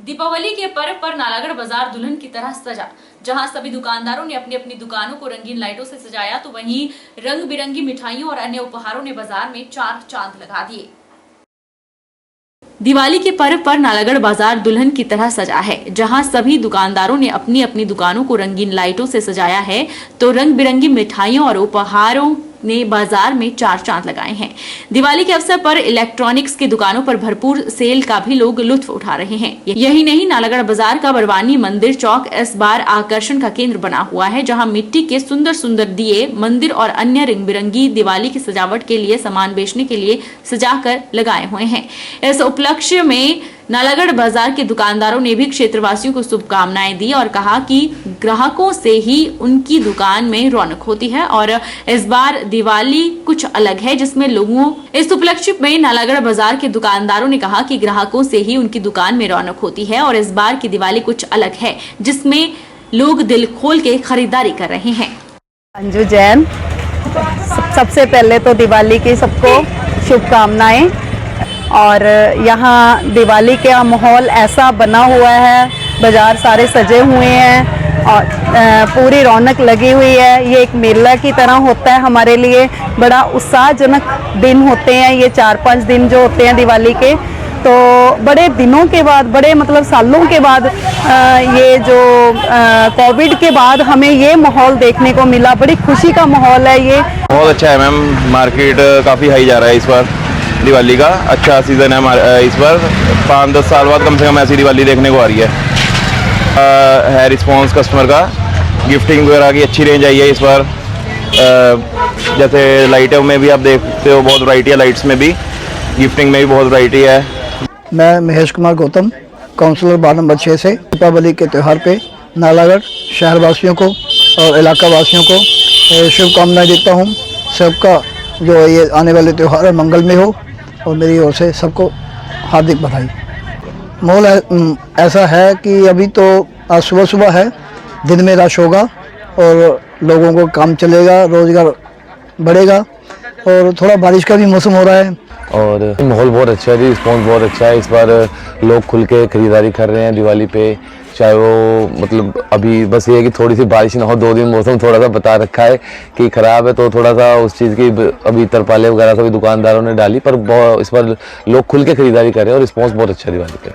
दीपावली के पर्व पर नालागढ़ बाजार दुल्हन की तरह सजा। जहां सभी दुकानदारों ने अपनी अपनी दुकानों को रंगीन लाइटों से सजाया, तो वहीं रंग बिरंगी मिठाइयों और अन्य उपहारों ने बाजार में चार चांद लगा दिए। दिवाली के पर्व पर नालागढ़ बाजार दुल्हन की तरह सजा है। जहां सभी दुकानदारों ने अपनी अपनी दुकानों को रंगीन लाइटों से सजाया है, तो रंग बिरंगी मिठाइयों और उपहारों ने बाजार में चार चांद लगाए हैं। दिवाली के अवसर पर इलेक्ट्रॉनिक्स की दुकानों पर भरपूर सेल का भी लोग लुत्फ उठा रहे हैं। यही नहीं, नालागढ़ बाजार का बरवानी मंदिर चौक इस बार आकर्षण का केंद्र बना हुआ है, जहां मिट्टी के सुंदर सुंदर दिए, मंदिर और अन्य रंग बिरंगी दिवाली की सजावट के लिए सामान बेचने के लिए सजाकर लगाए हुए हैं। इस उपलक्ष्य में नालागढ़ बाजार के दुकानदारों ने भी क्षेत्रवासियों को शुभकामनाएं दी और कहा कि ग्राहकों से ही उनकी दुकान में रौनक होती है और इस बार दिवाली कुछ अलग है, जिसमें लोगों इस उपलक्ष्य में नालागढ़ बाजार के दुकानदारों ने कहा कि ग्राहकों से ही उनकी दुकान में रौनक होती है और इस बार की दिवाली कुछ अलग है, जिसमें लोग दिल खोल के खरीदारी कर रहे हैं। अंजू जैन, सबसे पहले तो दिवाली की सबको शुभकामनाएं। और यहाँ दिवाली का माहौल ऐसा बना हुआ है, बाजार सारे सजे हुए हैं और पूरी रौनक लगी हुई है। ये एक मेला की तरह होता है हमारे लिए, बड़ा उत्साहजनक दिन होते हैं ये 4-5 दिन जो होते हैं दिवाली के। तो बड़े दिनों के बाद, बड़े मतलब सालों के बाद ये जो कोविड के बाद हमें ये माहौल देखने को मिला, बड़ी खुशी का माहौल है ये। बहुत अच्छा है मैम, मार्केट काफ़ी हाई जा रहा है इस बार। दिवाली का अच्छा सीज़न है इस बार, 5-10 साल बाद कम से कम ऐसी दिवाली देखने को आ रही है रिस्पॉन्स कस्टमर का। गिफ्टिंग वगैरह की अच्छी रेंज आई है इस बार। जैसे लाइटों में भी आप देखते हो, बहुत वैरायटी है, लाइट्स में भी, गिफ्टिंग में भी बहुत वैरायटी है। मैं Mahesh Kumar Gautam, counsellor ward number 6 से दीपावली के त्यौहार पे नालागढ़ शहरवासियों को और इलाका वासियों को शुभकामनाएं देता हूँ। सबका जो ये आने वाले त्यौहार मंगल में हो और मेरी ओर से सबको हार्दिक बधाई। माहौल ऐसा है कि अभी तो आज सुबह सुबह है, दिन में रश होगा और लोगों को काम चलेगा, रोजगार बढ़ेगा और थोड़ा बारिश का भी मौसम हो रहा है और माहौल बहुत अच्छा है, रिस्पॉन्स बहुत अच्छा है। इस बार लोग खुल के खरीदारी कर रहे हैं दिवाली पे, चाहे वो मतलब अभी बस ये है कि थोड़ी सी बारिश ना हो। 2 दिन मौसम थोड़ा सा बता रखा है कि ख़राब है, तो थोड़ा सा उस चीज़ की अभी तरपाले वगैरह सभी दुकानदारों ने डाली, पर इस बार लोग खुल के खरीदारी कर रहे हैं और रिस्पॉन्स बहुत अच्छा है दिवाली पे।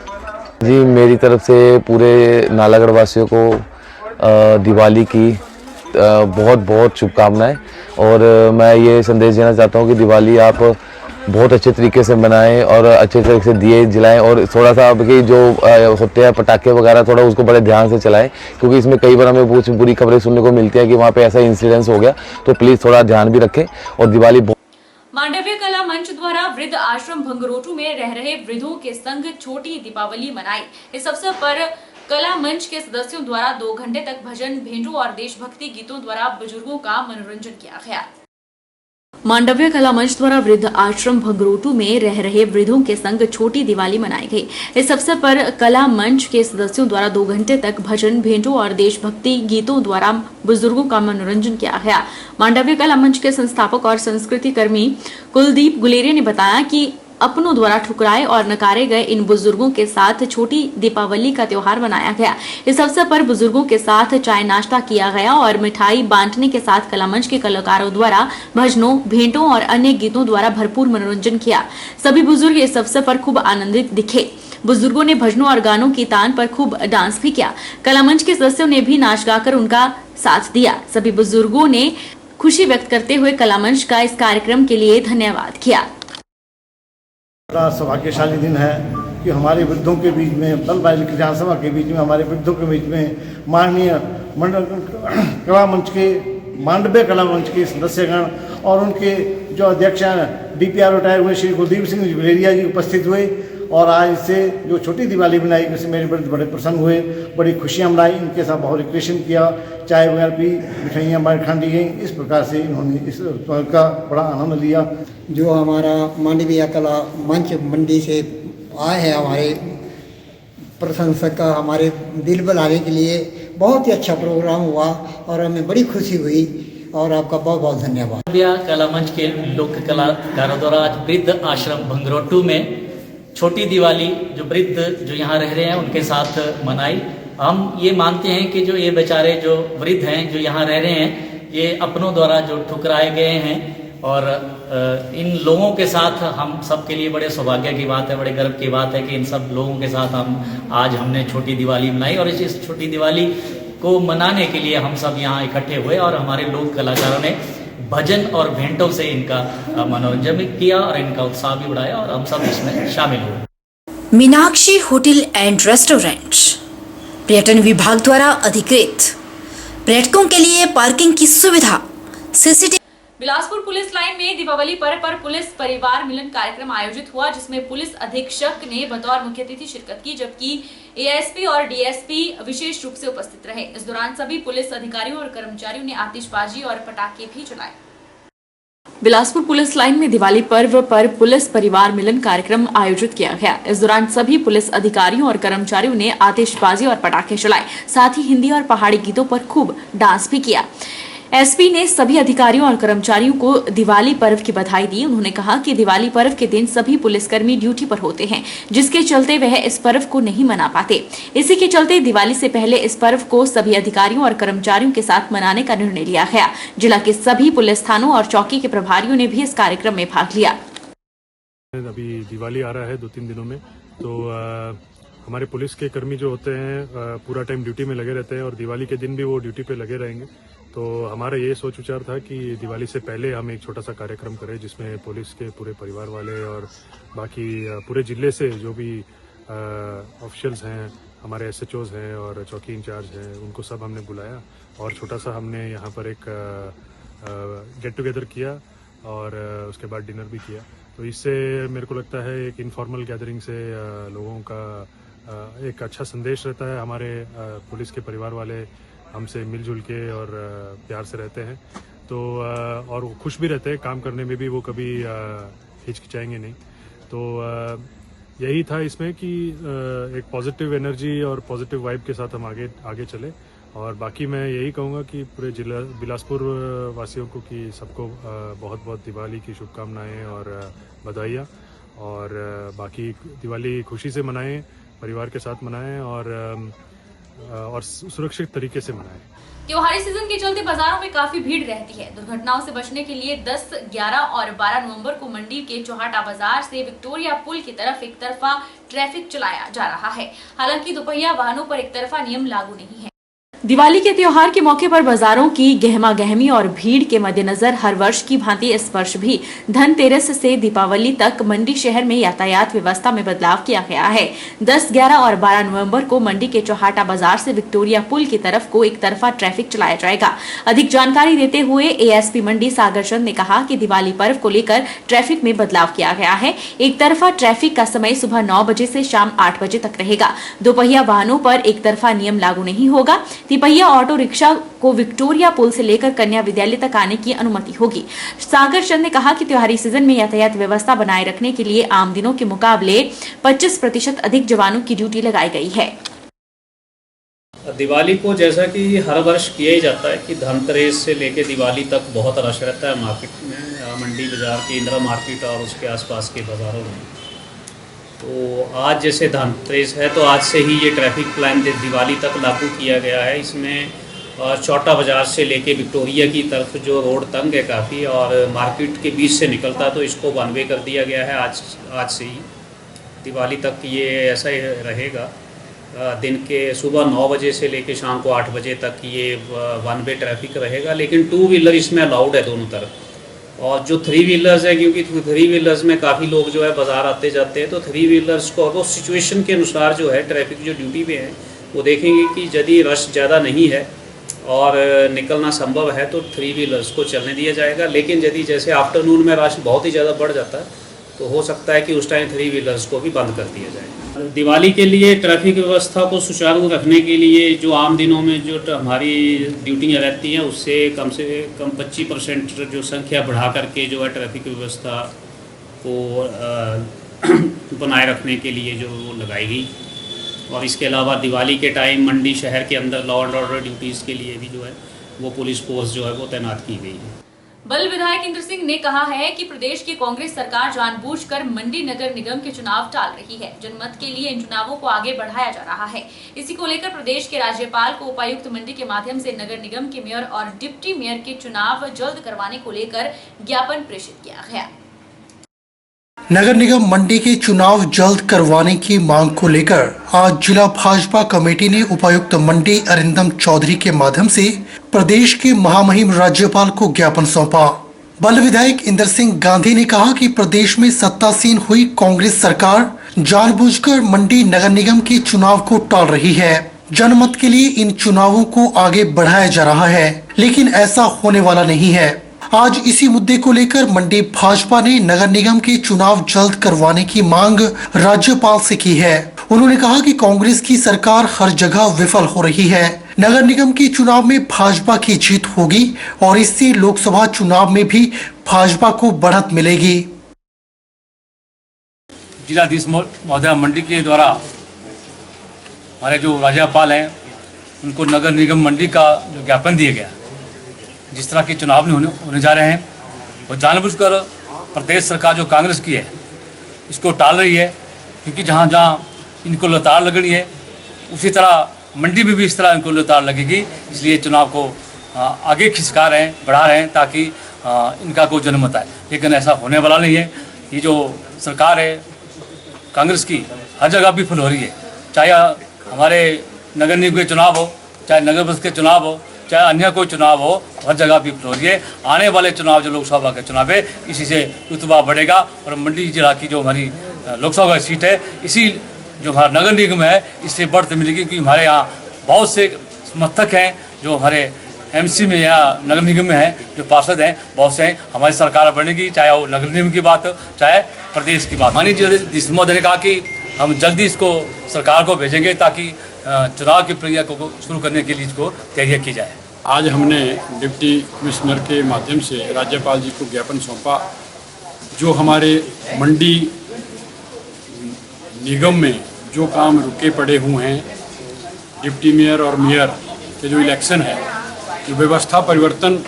जी, मेरी तरफ से पूरे नालागढ़ वासियों को दिवाली की बहुत बहुत शुभकामनाएं और मैं ये संदेश देना चाहता हूँ कि दिवाली आप बहुत अच्छे तरीके से मनाएं और अच्छे तरीके से दिए जलाएं और थोड़ा सा कि जो होते हैं पटाखे वगैरह, थोड़ा उसको बड़े ध्यान से चलाएं, क्योंकि इसमें कई बार हमें कुछ बुरी खबरें सुनने को मिलती हैं कि वहाँ पे ऐसा इंसिडेंस हो गया, तो प्लीज़ थोड़ा ध्यान भी रखें। और दिवाली मांडव्य कला मंच द्वारा वृद्ध आश्रम भंगरोटू में रह रहे वृद्धों के संग छोटी दीपावली मनाई। इस अवसर पर कला मंच के सदस्यों द्वारा 2 घंटे तक भजन, भेंटों और देशभक्ति गीतों द्वारा बुजुर्गों का मनोरंजन किया गया। मांडव्य कला मंच द्वारा वृद्ध आश्रम भंगरोटू में रह रहे वृद्धों के संग छोटी दिवाली मनाई गई। इस अवसर पर कला मंच के सदस्यों द्वारा 2 घंटे तक भजन, भेंटों और देशभक्ति गीतों द्वारा बुजुर्गों का मनोरंजन किया गया। मांडव्य कला मंच के संस्थापक और संस्कृति कर्मी कुलदीप गुलेरिया ने बताया कि अपनों द्वारा ठुकराए और नकारे गए इन बुजुर्गों के साथ छोटी दीपावली का त्योहार मनाया गया। इस अवसर पर बुजुर्गों के साथ चाय नाश्ता किया गया और मिठाई बांटने के साथ कलामंच के कलाकारों द्वारा भजनों, भेंटों और अन्य गीतों द्वारा भरपूर मनोरंजन किया। सभी बुजुर्ग इस अवसर पर खूब आनंदित दिखे। बुजुर्गों ने भजनों और गानों की तान पर खूब डांस भी किया। कलामंच के सदस्यों ने भी नाच गाकर उनका साथ दिया। सभी बुजुर्गों ने खुशी व्यक्त करते हुए कलामंच का इस कार्यक्रम के लिए धन्यवाद किया। बड़ा सौभाग्यशाली दिन है कि हमारे वृद्धों के बीच में, बलबाइल किसान सभा के बीच में, हमारे वृद्धों के बीच में माननीय कला मंच के, मांडव्य कला मंच के सदस्यगण और उनके जो अध्यक्ष हैं DPR रिटायर हुए श्री कुलदीप सिंह गुलेरिया जी उपस्थित हुए और आज इससे जो छोटी दिवाली बनाई, इससे मेरे बड़े प्रसन्न हुए, बड़ी खुशियाँ मनाई। इनके साथ बहुत रिक्रेशन किया, चाय वगैरह पी, मिठाइयाँ बाहर खांडी गई। इस प्रकार से इन्होंने इस का बड़ा आनंद लिया। जो हमारा मांडव्य कला मंच मंडी से आए हैं हमारे प्रशंसक, हमारे दिल बहलाने के लिए बहुत ही अच्छा प्रोग्राम हुआ और हमें बड़ी खुशी हुई और आपका बहुत बहुत धन्यवाद। कला मंच के लोक कलाकारों द्वारा आज वृद्ध आश्रम भंगरोटू में छोटी दिवाली जो वृद्ध जो यहाँ रह रहे हैं उनके साथ मनाई। हम ये मानते हैं कि जो ये बेचारे जो वृद्ध हैं जो यहाँ रह रहे हैं, ये अपनों द्वारा जो ठुकराए गए हैं, और इन लोगों के साथ हम सबके लिए बड़े सौभाग्य की बात है, बड़े गर्व की बात है कि इन सब लोगों के साथ हमने छोटी दिवाली मनाई। और इस छोटी दिवाली को मनाने के लिए हम सब यहाँ इकट्ठे हुए और हमारे लोक कलाकारों ने भजन और भेंटों से इनका मनोरंजन भी किया और इनका उत्साह भी बढ़ाया और हम सब इसमें शामिल हुए। मीनाक्षी होटल एंड रेस्टोरेंट पर्यटन विभाग द्वारा अधिकृत, पर्यटकों के लिए पार्किंग की सुविधा, सीसीटीवी। बिलासपुर पुलिस लाइन में दीपावली पर्व पर पुलिस परिवार मिलन कार्यक्रम आयोजित हुआ, जिसमें पुलिस अधीक्षक ने बतौर मुख्य अतिथि शिरकत की, जबकि एएसपी और डीएसपी विशेष रूप से उपस्थित रहे। इस दौरान सभी पुलिस अधिकारियों और कर्मचारियों ने आतिशबाजी और पटाखे भी चलाए। बिलासपुर पुलिस लाइन में दिवाली पर्व पर पुलिस परिवार मिलन कार्यक्रम आयोजित किया गया। इस दौरान सभी पुलिस अधिकारियों और कर्मचारियों ने आतिशबाजी और पटाखे चलाए, साथ ही हिंदी और पहाड़ी गीतों पर खूब डांस भी किया। एसपी ने सभी अधिकारियों और कर्मचारियों को दिवाली पर्व की बधाई दी। उन्होंने कहा कि दिवाली पर्व के दिन सभी पुलिसकर्मी ड्यूटी पर होते हैं, जिसके चलते वह इस पर्व को नहीं मना पाते। इसी के चलते दिवाली से पहले इस पर्व को सभी अधिकारियों और कर्मचारियों के साथ मनाने का निर्णय लिया गया। जिला के सभी पुलिस थानों और चौकी के प्रभारियों ने भी इस कार्यक्रम में भाग लिया। अभी दिवाली आ रहा है 2-3 दिनों में, तो हमारे पुलिस के कर्मी जो होते हैं पूरा टाइम ड्यूटी में लगे रहते हैं और दिवाली के दिन भी वो ड्यूटी पे लगे रहेंगे। तो हमारा ये सोच विचार था कि दिवाली से पहले हम एक छोटा सा कार्यक्रम करें, जिसमें पुलिस के पूरे परिवार वाले और बाकी पूरे जिले से जो भी ऑफिशियल्स हैं, हमारे एसएचओज हैं और चौकी इंचार्ज हैं, उनको सब हमने बुलाया और छोटा सा हमने यहाँ पर एक गेट टुगेदर किया और उसके बाद डिनर भी किया। तो इससे मेरे को लगता है एक इनफॉर्मल गैदरिंग से लोगों का एक अच्छा संदेश रहता है। हमारे पुलिस के परिवार वाले हमसे मिलजुल के और प्यार से रहते हैं, तो और वो खुश भी रहते हैं, काम करने में भी वो कभी हिचकिचाएंगे नहीं। तो यही था इसमें कि एक पॉजिटिव एनर्जी और पॉजिटिव वाइब के साथ हम आगे चले। और बाकी मैं यही कहूँगा कि पूरे जिला बिलासपुर वासियों को कि सबको बहुत बहुत दिवाली की शुभकामनाएं और बधाइयाँ, और बाकी दिवाली खुशी से मनाएं, परिवार के साथ मनाएं और सुरक्षित तरीके से मनाएं। त्योहारी सीजन के चलते बाजारों में काफी भीड़ रहती है। दुर्घटनाओं से बचने के लिए 10, 11 और 12 नवंबर को मंडी के चौहाटा बाजार से विक्टोरिया पुल की तरफ एक तरफा ट्रैफिक चलाया जा रहा है। हालांकि दोपहिया वाहनों पर एक तरफा नियम लागू नहीं है। दिवाली के त्योहार के मौके पर बाजारों की गहमा गहमी और भीड़ के मद्देनजर हर वर्ष की भांति इस वर्ष भी धनतेरस से दीपावली तक मंडी शहर में यातायात व्यवस्था में बदलाव किया गया है। 10, 11 और 12 नवंबर को मंडी के चौहाटा बाजार से विक्टोरिया पुल की तरफ को एक तरफा ट्रैफिक चलाया जाएगा। अधिक जानकारी देते हुए एएसपी मंडी सागर चंद ने कहा कि दिवाली पर्व को लेकर ट्रैफिक में बदलाव किया गया है। एक तरफा ट्रैफिक का समय सुबह 9 बजे से शाम 8 बजे तक रहेगा। दोपहिया वाहनों पर एक तरफा नियम लागू नहीं होगा। तिपहिया ऑटो रिक्शा को विक्टोरिया पुल से लेकर कन्या विद्यालय तक आने की अनुमति होगी। सागर चंद ने कहा कि त्योहारी सीजन में यातायात व्यवस्था बनाए रखने के लिए आम दिनों के मुकाबले 25% अधिक जवानों की ड्यूटी लगाई गई है। दिवाली को जैसा कि हर वर्ष किया ही जाता है कि धनतेरस से लेकर दिवाली तक बहुत रश रहता है मार्केट में, मंडी बाजार के इंदिरा मार्केट और उसके आसपास के बाज़ारों में। तो आज जैसे धनतेरस है तो आज से ही ये ट्रैफिक प्लान दिवाली तक लागू किया गया है। इसमें चौटा बाज़ार से लेके विक्टोरिया की तरफ जो रोड तंग है काफ़ी और मार्केट के बीच से निकलता है, तो इसको वन वे कर दिया गया है आज से ही। दिवाली तक ये ऐसा ही रहेगा। दिन के सुबह 9 बजे से लेके शाम को 8 बजे तक ये वन वे ट्रैफिक रहेगा, लेकिन 2 व्हीलर इसमें अलाउड है दोनों तरफ। और जो 3 व्हीलर्स है, क्योंकि 3 व्हीलर्स में काफ़ी लोग जो है बाज़ार आते जाते हैं, तो 3 व्हीलर्स को वो सिचुएशन के अनुसार जो है ट्रैफिक जो ड्यूटी पे है वो देखेंगे कि यदि रश ज़्यादा नहीं है और निकलना संभव है तो 3 व्हीलर्स को चलने दिया जाएगा। लेकिन यदि जैसे आफ्टरनून में रश बहुत ही ज़्यादा बढ़ जाता है तो हो सकता है कि उस टाइम 3 व्हीलर्स को भी बंद कर दिया जाए। दिवाली के लिए ट्रैफिक व्यवस्था को सुचारू रखने के लिए जो आम दिनों में जो हमारी ड्यूटियाँ रहती हैं उससे कम 25% जो संख्या बढ़ा करके जो है ट्रैफिक व्यवस्था को बनाए रखने के लिए जो लगाई गई। और इसके अलावा दिवाली के टाइम मंडी शहर के अंदर लॉ एंड ऑर्डर ड्यूटीज़ के लिए भी जो है वो पुलिस फोर्स जो है वो तैनात की गई है। बल्ह विधायक इंद्र सिंह ने कहा है कि प्रदेश की कांग्रेस सरकार जानबूझकर मंडी नगर निगम के चुनाव टाल रही है। जनमत के लिए इन चुनावों को आगे बढ़ाया जा रहा है। इसी को लेकर प्रदेश के राज्यपाल को उपायुक्त मंडी के माध्यम से नगर निगम के मेयर और डिप्टी मेयर के चुनाव जल्द करवाने को लेकर ज्ञापन प्रेषित किया गया। नगर निगम मंडी के चुनाव जल्द करवाने की मांग को लेकर आज जिला भाजपा कमेटी ने उपायुक्त मंडी अरिंदम चौधरी के माध्यम से प्रदेश के महामहिम राज्यपाल को ज्ञापन सौंपा। बल्ह विधायक इंद्र सिंह गांधी ने कहा कि प्रदेश में सत्तासीन हुई कांग्रेस सरकार जानबूझकर मंडी नगर निगम के चुनाव को टाल रही है। जनमत के लिए इन चुनावों को आगे बढ़ाया जा रहा है, लेकिन ऐसा होने वाला नहीं है। आज इसी मुद्दे को लेकर मंडी भाजपा ने नगर निगम के चुनाव जल्द करवाने की मांग राज्यपाल से की है। उन्होंने कहा कि कांग्रेस की सरकार हर जगह विफल हो रही है। नगर निगम के चुनाव में भाजपा की जीत होगी और इससे लोकसभा चुनाव में भी भाजपा को बढ़त मिलेगी। जिलाधीश महोदय मंडी के द्वारा हमारे जो राज्यपाल हैं उनको नगर निगम मंडी का जो ज्ञापन दिया गया, जिस तरह के चुनाव होने जा रहे हैं और जानबूझकर प्रदेश सरकार जो कांग्रेस की है इसको टाल रही है, क्योंकि जहाँ जहाँ इनको लताड़ लग रही है उसी तरह मंडी में भी इस तरह इनको लताड़ लगेगी। इसलिए चुनाव को आगे खिसका रहे हैं, बढ़ा रहे हैं ताकि इनका कोई जनमत आए, लेकिन ऐसा होने वाला नहीं है। ये जो सरकार है कांग्रेस की हर जगह विफल हो रही है, चाहे हमारे नगर निगम के चुनाव हो, चाहे नगर परिषद के चुनाव हो, चाहे अन्य कोई चुनाव हो, हर जगह विफल हो रही है। आने वाले चुनाव जो लोकसभा के चुनाव है इसी से रुतबा बढ़ेगा और मंडी जिला की जो हमारी लोकसभा की सीट है, इसी जो हमारा नगर निगम है इससे बढ़त मिलेगी, क्योंकि हमारे यहाँ बहुत से समर्थक हैं जो हमारे एमसी में या नगर निगम में हैं, जो पार्षद हैं बहुत से हैं। हमारी सरकार बनेगी, चाहे वो नगर निगम की बात हो चाहे प्रदेश की बात। माननीय जिलाधीश महोदय ने कहा कि हम जल्दी इसको सरकार को भेजेंगे ताकि चुनाव की प्रक्रिया को शुरू करने के लिए इसको तैयारी की जाए। आज हमने डिप्टी कमिश्नर के माध्यम से राज्यपाल जी को ज्ञापन सौंपा। जो हमारे मंडी निगम में जो काम रुके पड़े हुए हैं, डिप्टी मेयर और मेयर के जो इलेक्शन है, जो व्यवस्था परिवर्तन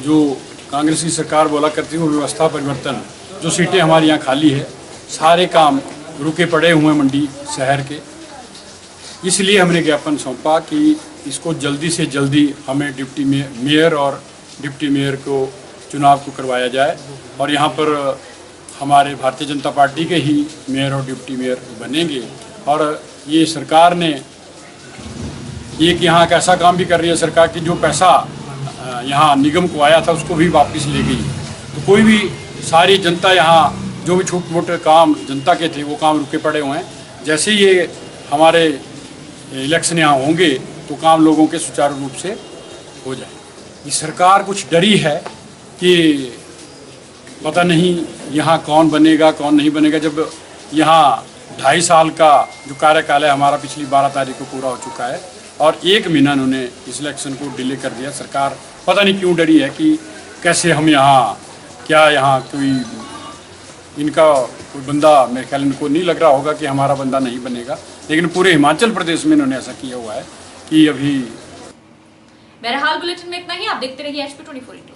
जो कांग्रेस की सरकार बोला करती है वो व्यवस्था परिवर्तन, जो सीटें हमारे यहाँ खाली है, सारे काम रुके पड़े हुए हैं मंडी शहर के। इसलिए हमने ज्ञापन सौंपा कि इसको जल्दी से जल्दी हमें डिप्टी मेयर और डिप्टी मेयर को चुनाव को करवाया जाए और यहाँ पर हमारे भारतीय जनता पार्टी के ही मेयर और डिप्टी मेयर बनेंगे। और ये सरकार ने एक यहाँ का ऐसा काम भी कर रही है सरकार की, जो पैसा यहाँ निगम को आया था उसको भी वापस ले गई। तो कोई भी सारी जनता यहाँ जो भी छोटे मोटे काम जनता के थे वो काम रुके पड़े हुए हैं। जैसे ये हमारे इलेक्शन यहाँ होंगे तो काम लोगों के सुचारू रूप से हो जाए। ये सरकार कुछ डरी है कि पता नहीं यहाँ कौन बनेगा कौन नहीं बनेगा, जब यहाँ 2.5 साल का जो कार्यकाल है हमारा पिछली 12 तारीख को पूरा हो चुका है और 1 महीना उन्होंने इस इलेक्शन को डिले कर दिया। सरकार पता नहीं क्यों डरी है कि कैसे हम यहाँ, क्या यहाँ कोई इनका कोई बंदा, मेरे ख्याल इनको नहीं लग रहा होगा कि हमारा बंदा नहीं बनेगा, लेकिन पूरे हिमाचल प्रदेश में इन्होंने ऐसा किया हुआ है कि अभी। बहरहाल बुलेटिन में इतना ही। आप देखते रहिए HP24।